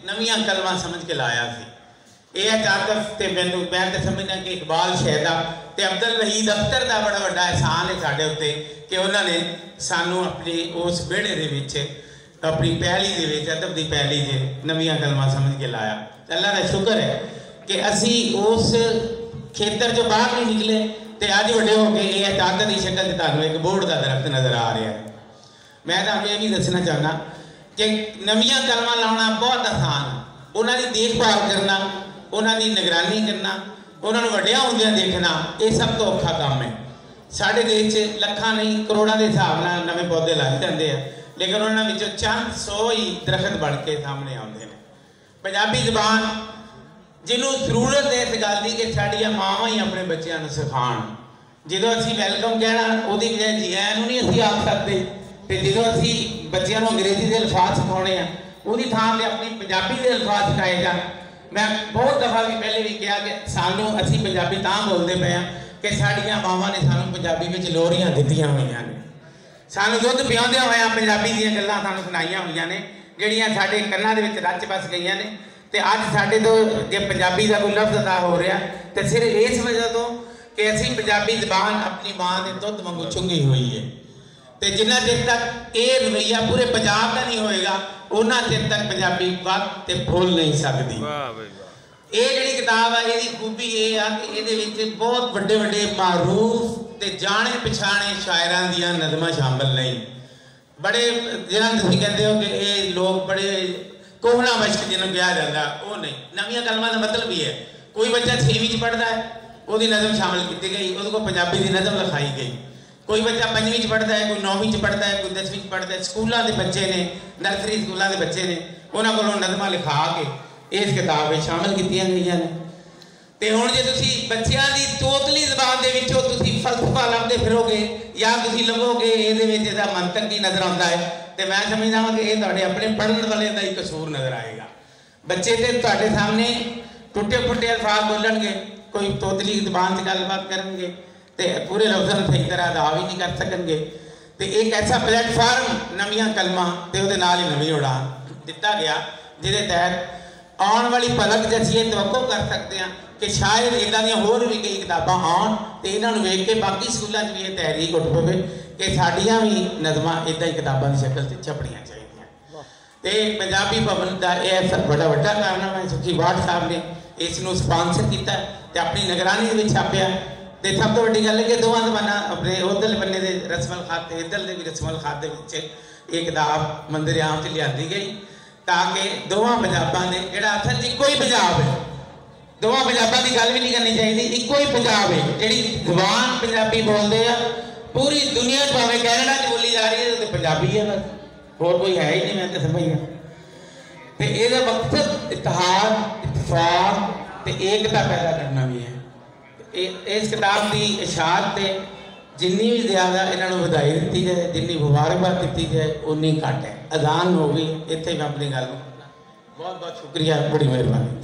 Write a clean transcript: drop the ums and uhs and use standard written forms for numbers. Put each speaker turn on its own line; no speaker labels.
नवीं कलमा समझ के लाया सी। ये चातफ ते मैनू मैं तो समझना कि इकबाल शहदा ते अब्दुल वहीद अख्तर का बड़ा वड्डा एहसान है साढ़े उत्ते कि उन्होंने सानू अपनी उस बेड़े दे विच अपनी पहली दे विच अदब की पहली जे नवीं कलमा समझ के लाया। अल्लाह का शुक्र है कि असी उस खेतर चो बाहर नहीं निकले तो अज वड्डे हो गए ये चादर की शक्ल तुहानू एक बोर्ड का दरख्त नज़र आ रहा है। मैं तुहानू ये भी दसना चाहना कि नवीं कलमा लाना बहुत आसान है। उन्होंने देखभाल करना, उन्होंने निगरानी करना, उन्होंने वड्डिया होंदियां देखना, ये सब तो औखा काम है। साढ़े देश लखां नहीं करोड़ों के हिसाब नाल नवे पौधे लाए जाते हैं, लेकिन उन्होंने चंद 100 ही दरख्त बन के सामने आते हैं। पंजाबी जबान जिन्हों जरूरत है इस गल की कि साडियां मावां ही अपने बच्चों को सिखाण। जो असी वैलकम कहना उसकी बजाय जी आया नहीं असी आख सकते, तो जो असी बच्चों को अंग्रेजी के अल्फाज सिखाने हैं उसकी थां पर अपनी पंजाबी के अल्फाज सिखाए जाए। मैं बहुत दफ़ा भी पहले भी कहा कि सानू असी पंजाबी तां बोलते पे हैं कि साडियां मावां ने सानू पंजाबी में लोरियां दित्तियां होईयां ने, सानू दुध पिआउंदियां होइयां पंजाबी दीयां गल्लां सानू सुनाईयां होईयां ने जिहड़ियां साडे कन्नां दे विच रच बस गईयां ने। तो अज साडे तो जे पंजाबी का कोई लफ्ज़ अदा हो रहा तो सिर्फ इस वजह तो कि असी पंजाबी जबान अपनी माँ के दुध वांगू चुंगी हुई है। तो जिन्ना चिर तक ये रवैया पूरे पंजाब का नहीं होएगा उन्ना चिर तक पंजाबी वक्त फुल नहीं सकती। ये जी किताब है ये खूबी ये आ कि ये बहुत वड्डे वड्डे मारूफ ते जाने पछाणे शायरां दियां नज़मां शामिल नहीं। बड़े जिन्होंने तुसीं कहते हो कि ये लोग बड़े कोहना मश्क जिन्होंने कहा जाता वो नहीं। नवीं कलमां का मतलब ही है कोई बच्चा 6वीं च पढ़ता है वो नज़म शामिल की गई, वो पंजाबी की नज़म लिखाई गई। कोई बच्चा 5वीं च पढ़ता है, कोई 9वीं च पढ़ता है, कोई 10वीं च पढ़ता है। स्कूलों के बच्चे ने नर्सरी स्कूलों के बच्चे ने उन्होंने को नज़मां लिखा के इस किताब में शामिल की गई ने। तो हुण जे तुसीं बच्चों की तोतली जबान के विचों तुसीं फलसफा लभदे फिरोगे या तुसीं लभोगे ये मंतक की नज़र आता है तो मैं समझदा हाँ कि ये तुहाडे अपने पढ़ने वाले का ही कसूर नज़र आएगा। बच्चे तो तुहाडे सामने टुटे फुटे अल्फाज बोलणगे, कोई तोतली जबान से गलबात करेंगे तो पूरे लफ्ज़ों सही तरह अदा भी नहीं कर सकेंगे। तो एक ऐसा प्लेटफार्म नवीं कलमा तो वो ही नवीं उड़ान दिता गया जिसके तहत आने वाली पलक च असीं ये तवक्को कर सकते हैं कि शायद इदां दीयां होर भी कई किताबां आउण तो इन्होंने वेख के बाकी स्कूलों भी ये तहरीक उठ पवे कि साडियां भी नज़मां इदां ही किताबां की शक्ल से छपणियां चाहिए। तो पंजाबी भवन का यह बड़ा वड्डा कारनामा है। सुखी वाट साहब ने इसनूं स्पॉन्सर किया तो अपनी निगरानी में छापिया। तो सब तो वड्डी गल है कि दोवां जबानां अपने उधरले बन्ने दे रस्मल खाते इधरले भी रस्मल खाते ये किताब मंदिर आम च लियांदी गई ताकि दोवां पंजाबां ने जिहड़ा असल इक्को ही पंजाब है, दोवां पंजाबां की गल भी नहीं करनी चाहिए, इक्को ही पंजाब है जिहड़ी जबान पंजाबी बोलते हैं पूरी दुनिया भावें कैनेडा च बोली जा रही है तो पंजाबी है बस, होर कोई है ही नहीं। मैं तो समझ गया तो ये मकसद इतिहाद इतफाक ते एकता पैदा करना भी है। इस किताब की इशात से जिन्नी भी ज़्यादा इन्होंने बधाई दी जाए, जिन्नी मुबारकबाद दी जाए उन्नी घट है। अजान हो गई, इत्थे मैं अपनी गल बहुत बहुत शुक्रिया, बड़ी मेहरबानी।